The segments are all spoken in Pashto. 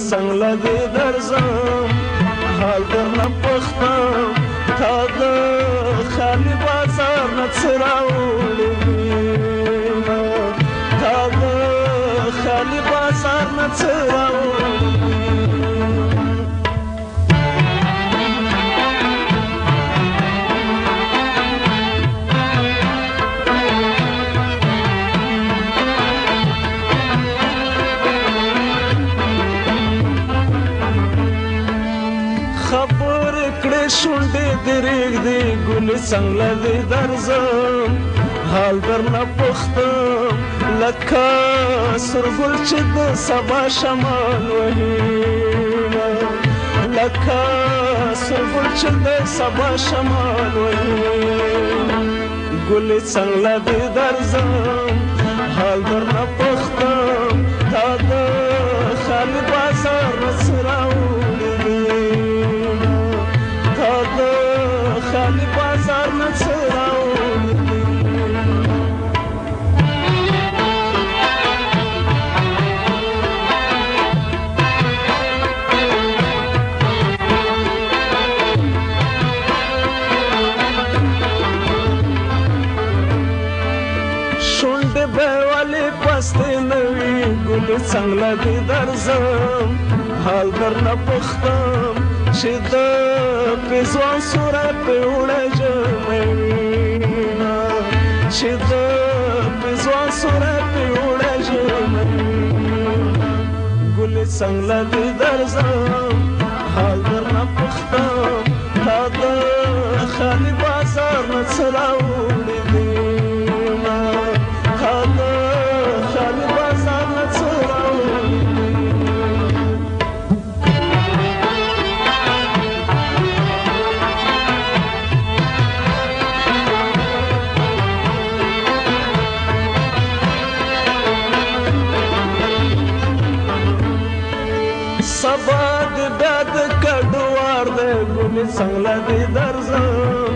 څنګه دې درځم حال درنه پوښتم تا د خالي بازار نه څه راوړي دينه تا د خالي بازار نه څه راوړي خبرې کړې شونډې دې رېږدي ګلې څنګه دې درځم حال درنه پوښتم لکه سرګل چې د سبا شمال وهي لکه سرګل چې د سبا شمال وهي ګلې څنګه دې درځم حال درنه پوښتم تا د خالي بازار نه څه راوړي خالي بازار نه څه راوړي شونډې به ولې پستې نه وي ګلې څنګه دې درځم حال درنه پوښتم چې د پېزوان سوری پې وړی ژمی چې د پېزوان سوری پې وړی ژمی ګلې څنګه دې درځم حال درنه پوښتم تا د خالي بازار نه څه راوړي دينه تا د خالي بازار نه څه راوړي سبا دې بیا د کډوار دی ګلې څنګه دې درځم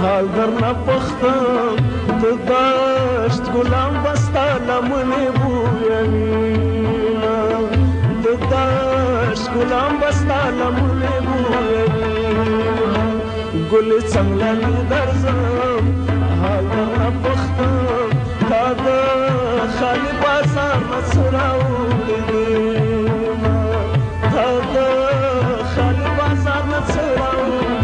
حال درنه پوښتم ته دشت ګلان به ستا لمنې بویوینه د دشت ګلان به ستا لمنې بویوینه ګلې څنګه دې درځم حال درنه پوښتم تا د خالي بازار نه څه راوړي دينه تا د خالي بازار نه څه راوړي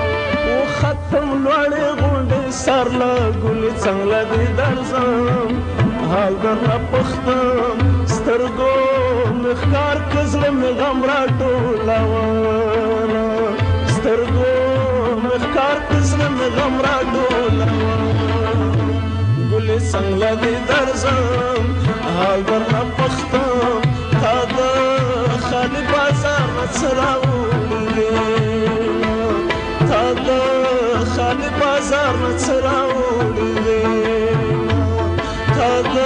وختم لوړې غونډې سر له ګلې څنګه دې درځم حال درنه پوښتم سترګو مې ښکار که زړه مې غم راټولوه سترګو مې ښکار که زړه مې غم راټولوه ګلې څنګه دې درځم حال درنه پوښتم تا د خالي بازار نه څه راوړي تا د خالي بازار نه څه راوړي تا د